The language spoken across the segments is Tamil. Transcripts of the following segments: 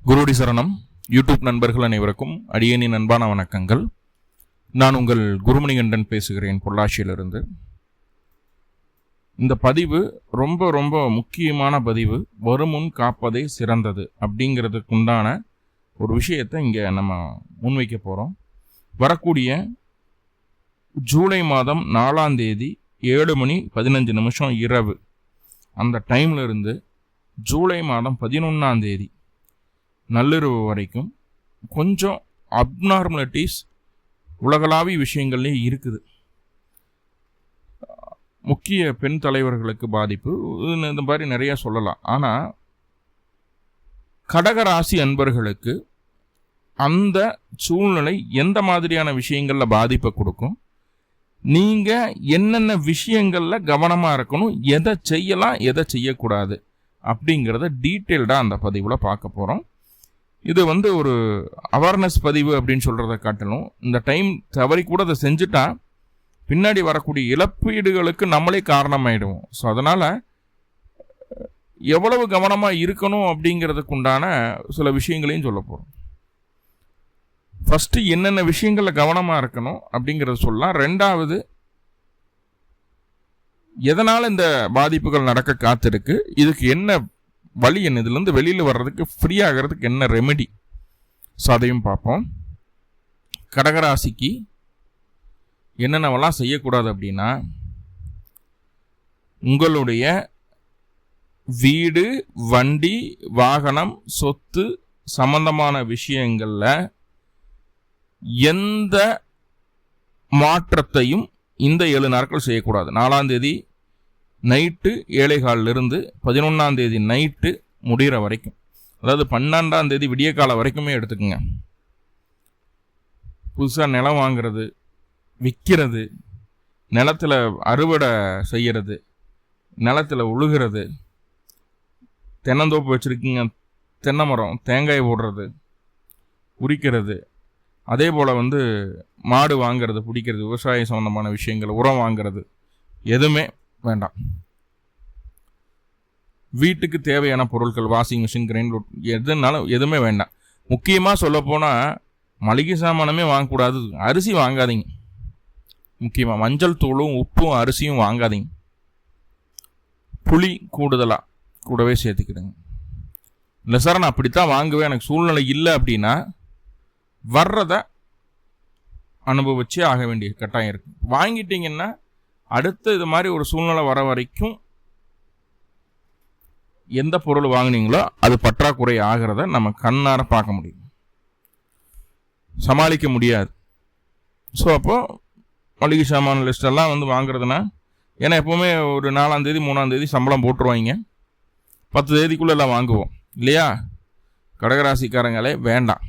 குருடி சரணம். யூடியூப் நண்பர்கள் அனைவருக்கும் அடியேனின் அன்பான வணக்கங்கள். நான் உங்கள் குருமணிகண்டன் பேசுகிறேன், பொள்ளாச்சியிலிருந்து. இந்த பதிவு ரொம்ப ரொம்ப முக்கியமான பதிவு. வருமுன் காப்பதே சிறந்தது அப்படிங்கிறதுக்கு உண்டான ஒரு விஷயத்தை இங்கே நம்ம முன்வைக்க போகிறோம். வரக்கூடிய ஜூலை மாதம் 4ஆம் தேதி 7:15 இரவு அந்த டைமில் இருந்து ஜூலை மாதம் 11ஆம் தேதி நள்ளிரவு வரைக்கும் கொஞ்சம் அப்நார்மலிட்டிஸ் உலகளாவிய விஷயங்கள்லேயே இருக்குது. முக்கிய பெண் தலைவர்களுக்கு பாதிப்பு, இந்த மாதிரி நிறையா சொல்லலாம். ஆனால் கடகராசி அன்பர்களுக்கு அந்த சூழ்நிலை எந்த மாதிரியான விஷயங்களில் பாதிப்பை கொடுக்கும், நீங்கள் என்னென்ன விஷயங்களில் கவனமாக இருக்கணும், எதை செய்யலாம் எதை செய்யக்கூடாது அப்படிங்கிறத டீட்டெயில்டாக அந்த பதிவில் பார்க்க போகிறோம். இது ஒரு அவேர்னஸ் பதிவு அப்படின்னு சொல்கிறத காட்டிலும், இந்த டைம் தவறி கூட அதை செஞ்சுட்டா பின்னாடி வரக்கூடிய இழப்பீடுகளுக்கு நம்மளே காரணமாயிடுவோம். ஸோ அதனால் எவ்வளவு கவனமாக இருக்கணும் அப்படிங்கிறதுக்கு உண்டான சில விஷயங்களையும் சொல்ல போகிறோம். ஃபஸ்ட்டு என்னென்ன விஷயங்களில் கவனமாக இருக்கணும் அப்படிங்கிறத சொல்லலாம். ரெண்டாவது, எதனால் இந்த பாதிப்புகள் நடக்க காத்திருக்கு, இதுக்கு என்ன வழி, என்ன இதுலேருந்து வெளியில் வர்றதுக்கு, ஃப்ரீ ஆகிறதுக்கு என்ன ரெமெடி, ஸோ அதையும் பார்ப்போம். கடகராசிக்கு என்னென்னவெல்லாம் செய்யக்கூடாது அப்படின்னா, உங்களுடைய வீடு, வண்டி, வாகனம், சொத்து சம்பந்தமான விஷயங்களில் எந்த மாற்றத்தையும் இந்த 7 நாட்கள் செய்யக்கூடாது. 4ஆம் தேதி நைட்டு 7:15 11ஆம் தேதி நைட்டு முடிகிற வரைக்கும், அதாவது 12ஆம் தேதி விடிய கால வரைக்குமே எடுத்துக்கோங்க. புதுசாக நிலம் வாங்கிறது, விற்கிறது, நிலத்தில் அறுவடை செய்கிறது, நிலத்தில் உழுகிறது, தென்னந்தோப்பு வச்சுருக்கீங்க, தென்னை மரம், தேங்காய் போடுறது, உரிக்கிறது, அதே போல் மாடு வாங்கிறது, பிடிக்கிறது, விவசாய சம்மந்தமான விஷயங்கள், உரம் வாங்கிறது, எதுவுமே வேண்டாம். வீட்டுக்கு தேவையான பொருட்கள், வாஷிங் மிஷின், கிரைண்டர், எதுனாலும் எதுவுமே வேண்டாம். முக்கியமாக சொல்லப்போனால் மளிகை சாமானமே வாங்கக்கூடாது. அரிசி வாங்காதீங்க. முக்கியமாக மஞ்சள் தூளும் உப்பும் அரிசியும் வாங்காதீங்க. புளி கூடவே சேர்த்துக்கிடுங்க. இல்லை சார் நான் அப்படித்தான் வாங்குவேன், எனக்கு சூழ்நிலை இல்லை அப்படின்னா வர்றதை அனுபவிச்சே ஆக வேண்டிய கட்டாயம் இருக்கு. வாங்கிட்டீங்கன்னா அடுத்து இது மாதிரி ஒரு சூழ்நிலை வர வரைக்கும் எந்த பொருள் வாங்கினீங்களோ அது பற்றாக்குறை ஆகிறத நம்ம கண்ணார பார்க்க முடியும், சமாளிக்க முடியாது. ஸோ அப்போது மளிகை சாமான லிஸ்டெல்லாம் வாங்குறதுனா, ஏன்னா எப்போவுமே ஒரு 4ஆம் தேதி 3ஆம் தேதி சம்பளம் போட்டுருவாங்க, 10 தேதிக்குள்ளே எல்லாம் வாங்குவோம் இல்லையா? கடகராசிக்காரங்களே வேண்டாம்.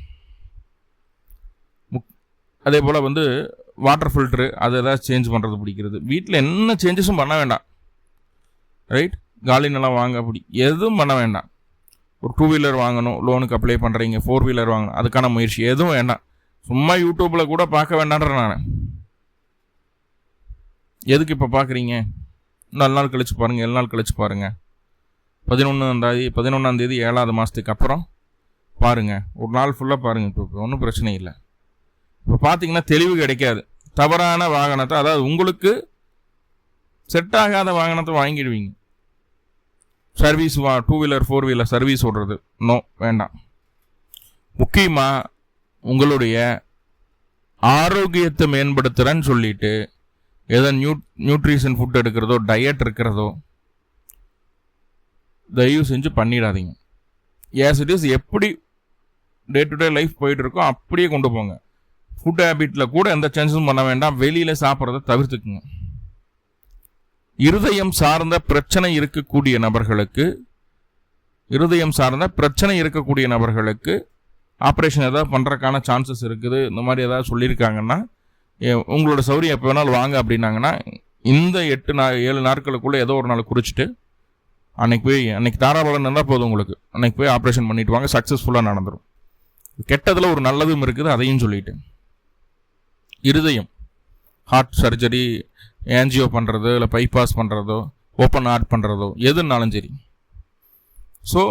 அதே போல் வாட்டர் ஃபில்ட்ரு அது எதாவது சேஞ்ச் பண்ணுறது பிடிக்கிறது, வீட்டில் என்ன சேஞ்சஸும் பண்ண வேண்டாம். ரைட்? காலி நிலம் வாங்க அப்படி எதுவும் பண்ண வேண்டாம். ஒரு 2 வீலர் வாங்கணும், லோனுக்கு அப்ளை பண்ணுறீங்க, 4 வீலர் வாங்கணும், அதுக்கான முயற்சி எதுவும் வேண்டாம். சும்மா யூடியூப்பில் கூட பார்க்க வேண்டான்ற நான். எதுக்கு இப்போ பார்க்குறீங்க? 4 நாள் கழிச்சு பாருங்கள், 7 நாள் கழிச்சு பாருங்கள். 11ஆம் தேதி 7ஆவது மாதத்துக்கு அப்புறம் பாருங்கள், ஒரு நாள் ஃபுல்லாக பாருங்கள். இப்போ ஒன்றும் பிரச்சனை இல்லை. இப்போ பார்த்தீங்கன்னா தெளிவு கிடைக்காது. தவறான வாகனத்தை, அதாவது உங்களுக்கு செட் ஆகாத வாகனத்தை வாங்கிடுவீங்க. சர்வீஸ் 2 வீலர் 4 வீலர் சர்வீஸ் ஓடுறது நோ, வேண்டாம். முக்கியமாக உங்களுடைய ஆரோக்கியத்தை மேம்படுத்துகிறேன்னு சொல்லிட்டு ஏதோ நியூட்ரிஷன் ஃபுட் எடுக்கிறதோ, டயட் இருக்கிறதோ தயவு செஞ்சு பண்ணிடாதீங்க. ஏஸ் இட் இஸ், எப்படி டே டு டே லைஃப் போயிட்டு இருக்கோ அப்படியே கொண்டு போங்க. ஃபுட் ஹேபிட்டில் கூட எந்த சேஞ்சஸும் பண்ண வேண்டாம். வெளியில் சாப்பிட்றத தவிர்த்துக்குங்க. இருதயம் சார்ந்த பிரச்சனை இருக்கக்கூடிய நபர்களுக்கு ஆப்ரேஷன் ஏதாவது பண்ணுறதுக்கான சான்சஸ் இருக்குது. இந்த மாதிரி ஏதாவது சொல்லியிருக்காங்கன்னா, உங்களோட சௌரியம் எப்போ வேணாலும் வாங்க அப்படின்னாங்கன்னா, இந்த 7 நாட்களுக்குள்ளே ஏதோ ஒரு நாள் குறிச்சிட்டு அன்னைக்கு தாராபலம் இருந்தால் போதும் உங்களுக்கு. அன்னைக்கு போய் ஆப்ரேஷன் பண்ணிட்டு வாங்க, சக்ஸஸ்ஃபுல்லாக நடந்துடும். கெட்டதில் ஒரு நல்லதும் இருக்குது, அதையும் சொல்லிட்டு. இருதயம், ஹார்ட் சர்ஜரி, ஏன்ஜியோ பண்ணுறது, இல்லை பைபாஸ் பண்ணுறதோ, ஓப்பன் ஹார்ட் பண்ணுறதோ, எதுனாலும் சரி. ஸோ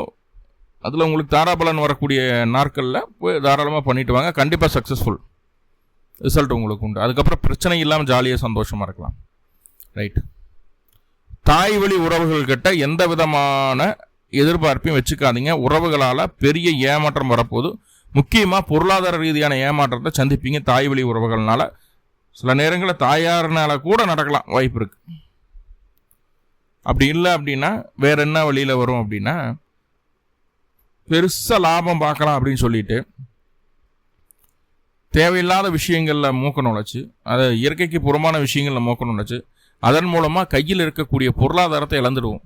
அதில் உங்களுக்கு தாராபலன் வரக்கூடிய நாட்களில் போய் தாராளமாக பண்ணிட்டு வாங்க. கண்டிப்பாக சக்ஸஸ்ஃபுல் ரிசல்ட் உங்களுக்கு உண்டு. அதுக்கப்புறம் பிரச்சனை இல்லாமல் ஜாலியாக சந்தோஷமாக இருக்கலாம். ரைட். தாய் வழி உறவுகள்கிட்ட எந்த விதமான எதிர்பார்ப்பையும் வச்சுக்காதீங்க. உறவுகளால் பெரிய ஏமாற்றம் வரப்போகுது. முக்கியமாக பொருளாதார ரீதியான ஏமாற்றத்தை சந்திப்பீங்க தாய் வழி உறவுகள்னால. சில நேரங்களில் தாயார்னால கூட நடக்கலாம், வாய்ப்பு இருக்கு. அப்படி இல்லை அப்படின்னா வேற என்ன வழியில் வரும் அப்படின்னா, பெருசாக லாபம் பார்க்கலாம் அப்படின்னு சொல்லிட்டு தேவையில்லாத விஷயங்களில் மூக்க நுழைச்சு, அதை இயற்கைக்கு புறமான விஷயங்களில் மூக்க நுழைச்சு, அதன் மூலமாக கையில் இருக்கக்கூடிய பொருளாதாரத்தை இழந்துடுவோம்.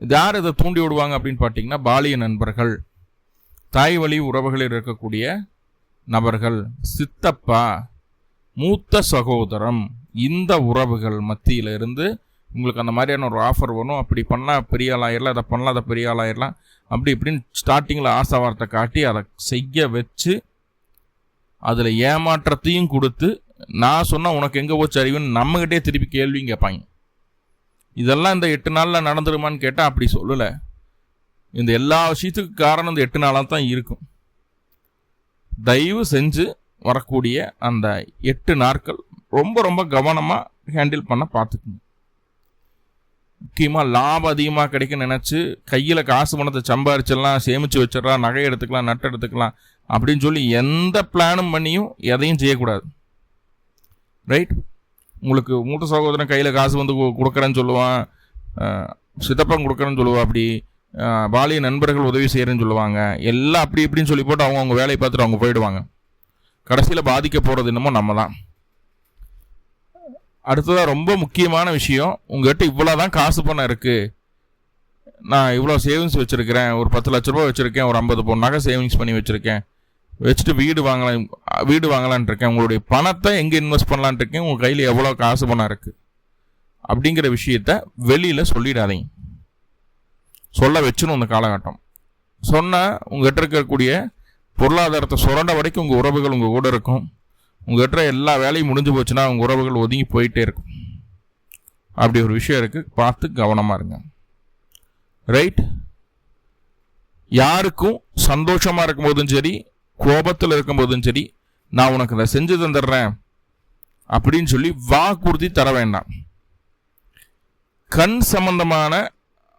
யார் இதை தூண்டி விடுவாங்க அப்படின்னு பார்த்தீங்கன்னா, பாலிய நண்பர்கள், தாய் வழி உறவுகளில் இருக்கக்கூடிய நபர்கள், சித்தப்பா, மூத்த சகோதரம், இந்த உறவுகள் மத்தியில் இருந்து உங்களுக்கு அந்த மாதிரியான ஒரு ஆஃபர் வரும். அப்படி பண்ணால் பெரிய ஆளாயிரலாம், அதை பண்ணலாம், அதை பெரிய ஆளாயிரலாம், அப்படி இப்படின்னு ஸ்டார்டிங்கில் ஆசை வார்த்தை காட்டி அதை செய்ய வச்சு அதில் ஏமாற்றத்தையும் கொடுத்து, நான் சொன்னால் உனக்கு எங்கே போச்சு அறிவுன்னு நம்மகிட்டே திருப்பி கேள்வியும் கேட்பாங்க. இதெல்லாம் இந்த 8 நாளில் நடந்துருமான்னு கேட்டால் அப்படி சொல்லலை. இந்த எல்லா விஷயத்துக்கு காரணம் இந்த 8 நாளாக தான் இருக்கும். தயவு செஞ்சு வரக்கூடிய அந்த 8 நாட்கள் ரொம்ப ரொம்ப கவனமாக ஹேண்டில் பண்ண பார்த்துக்குங்க. முக்கியமாக லாபம் அதிகமாக கிடைக்க நினச்சி கையில் காசு பணத்தை சம்பாரிச்சிடலாம், சேமித்து வச்சிடலாம், நகை எடுத்துக்கலாம், நட்டு எடுத்துக்கலாம் அப்படின்னு சொல்லி எந்த பிளானும் பண்ணியும் எதையும் செய்யக்கூடாது. ரைட். உங்களுக்கு மூத்த சகோதரன் கையில் காசு வந்து கொடுக்குறேன்னு சொல்லுவான், சித்தப்பன் கொடுக்குறேன்னு சொல்லுவான், அப்படி பாலிய நண்பர்கள் உதவி செய்கிறேன்னு சொல்லுவாங்க. எல்லாம் அப்படி இப்படின்னு சொல்லி போட்டு அவங்க வேலையை பார்த்துட்டு அவங்க போயிடுவாங்க. கடைசியில் பாதிக்க போகிறது என்னமோ நம்ம தான். அடுத்ததாக ரொம்ப முக்கியமான விஷயம், உங்கள்கிட்ட இவ்வளோ தான் காசு பணம் இருக்குது, நான் இவ்வளோ சேவிங்ஸ் வச்சுருக்கிறேன், ஒரு 10 லட்ச ரூபா வச்சுருக்கேன், ஒரு 50 பவுன் நகை சேவிங்ஸ் பண்ணி வச்சுருக்கேன், வச்சுட்டு வீடு வாங்கலான் இருக்கேன், உங்களுடைய பணத்தை எங்கே இன்வெஸ்ட் பண்ணலான் இருக்கேன், உங்கள் கையில் எவ்வளோ காசு பணம் இருக்குது அப்படிங்கிற விஷயத்த வெளியில் சொல்லிடாதீங்க. சொல்ல வச்சுன்னு இந்த காலகட்டம் சொன்னால் உங்கள்கிட்ட இருக்கக்கூடிய பொருளாதாரத்தை சுரண்ட வரைக்கும் உங்கள் உறவுகள் உங்கள் கூட இருக்கும். உங்கள்கிட்ட எல்லா வேலையும் முடிஞ்சு போச்சுன்னா உங்கள் உறவுகள் ஒதுங்கி போயிட்டே இருக்கும். அப்படி ஒரு விஷயம் இருக்குது, பார்த்து கவனமாக இருங்க. ரைட். யாருக்கும் சந்தோஷமாக இருக்கும்போதும் சரி, கோபத்தில் இருக்கும்போதும் சரி, நான் உனக்கு அதை செஞ்சு தந்துடுறேன் அப்படின்னு சொல்லி வாக்குறுதி தர வேண்டாம். கண் சம்பந்தமான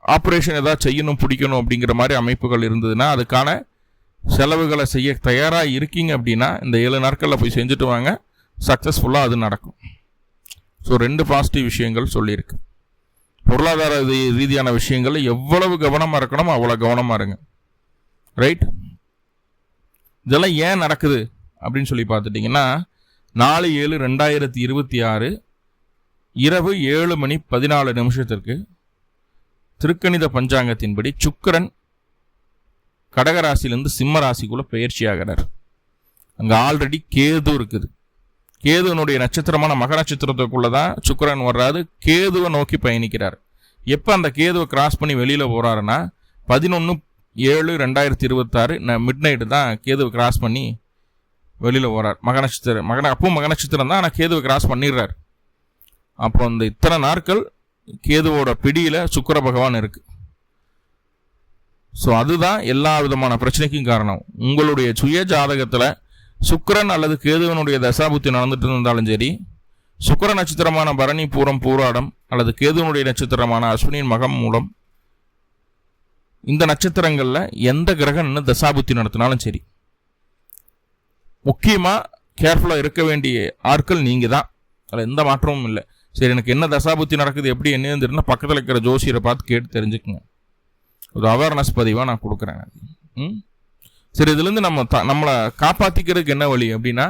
ஆப்ரேஷன் ஏதாவது செய்யணும், பிடிக்கணும் அப்படிங்கிற மாதிரி அமைப்புகள் இருந்ததுன்னா அதுக்கான செலவுகளை செய்ய தயாராக இருக்கீங்க அப்படின்னா இந்த 7 நாட்களில் போய் செஞ்சுட்டு வாங்க, சக்ஸஸ்ஃபுல்லாக அது நடக்கும். ஸோ 2 பாசிட்டிவ் விஷயங்கள் சொல்லியிருக்கு. பொருளாதார ரீதியான விஷயங்கள் எவ்வளவு கவனமாக இருக்கணுமோ அவ்வளோ கவனமாக இருங்க. ரைட். இதெல்லாம் ஏன் நடக்குது அப்படின்னு சொல்லி பார்த்துட்டிங்கன்னா, 4/7/2026 இரவு 7:14 திருக்கணித பஞ்சாங்கத்தின்படி சுக்கிரன் கடகராசிலேருந்து சிம்ம ராசிக்குள்ளே பயிற்சி ஆகிறார். அங்கே ஆல்ரெடி கேது இருக்குது. கேதுவனுடைய நட்சத்திரமான மக நட்சத்திரத்துக்குள்ளே தான் சுக்கிரன் வர்றாரு, கேதுவை நோக்கி பயணிக்கிறார். எப்போ அந்த கேதுவை கிராஸ் பண்ணி வெளியில் போகிறாருன்னா 11/7/2026 மிட் நைட்டு தான் கேதுவை கிராஸ் பண்ணி வெளியில் போகிறார். மக நட்சத்திரம் தான், ஆனால் கேதுவை கிராஸ் பண்ணிடுறார். அப்போ அந்த இத்தனை நாட்கள் கேதுவோட பிடியில் சுக்கிர பகவான் இருக்கு. ஸோ அதுதான் எல்லா விதமான பிரச்சனைக்கும் காரணம். உங்களுடைய சுய ஜாதகத்தில் சுக்கிரன் அல்லது கேதுவனுடைய தசாபுத்தி நடந்துட்டு இருந்தாலும் சரி, சுக்கிர நட்சத்திரமான பரணி பூரம் பூராடம் அல்லது கேதுவனுடைய நட்சத்திரமான அஸ்வினியின் மகம் மூலம் இந்த நட்சத்திரங்களில் எந்த கிரகம் நின்று தசாபுத்தி நடத்தினாலும் சரி, முக்கியமாக கேர்ஃபுல்லாக இருக்க வேண்டிய ஆட்கள் நீங்கள் தான். அதில் எந்த மாற்றமும் இல்லை. சரி, எனக்கு என்ன தசாபுத்தி நடக்குது, எப்படி என்னன்னு தெரியும்னா பக்கத்தில் இருக்கிற ஜோசியரை பார்த்து கேட்டு தெரிஞ்சுக்குங்க. ஒரு அவேர்னஸ் பதிவாக நான் கொடுக்குறேன். சரி, இதுலேருந்து நம்மளை காப்பாற்றிக்கிறதுக்கு என்ன வழி அப்படின்னா,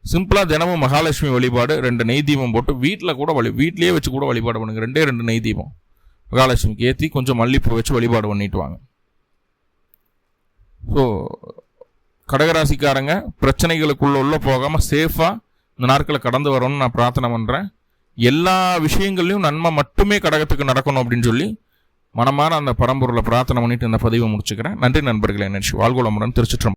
சிம்பிளாக தினமும் மகாலட்சுமி வழிபாடு, 2 நெய் தீபம் போட்டு வீட்டிலேயே வச்சு கூட வழிபாடு பண்ணுங்க. 2 நெய் தீபம் மகாலட்சுமிக்கு ஏற்றி கொஞ்சம் மல்லிப்பூ வச்சு வழிபாடு பண்ணிட்டு வாங்க. ஸோ கடகராசிக்காரங்க பிரச்சனைகளுக்குள்ள போகாமல் சேஃபாக இந்த நாட்களை கடந்து வரணும்னு நான் பிரார்த்தனை பண்ணுறேன். எல்லா விஷயங்கள்லையும் நன்மை மட்டுமே கடகத்துக்கு நடக்கணும் அப்படின்னு சொல்லி மனமான அந்த பரம்பொருளை பிரார்த்தனை பண்ணிட்டு இந்த பதிவை முடிச்சுக்கிறேன். நன்றி நண்பர்களே. வாழ்கோளமுடன் திருச்சிற்றம்பலம்.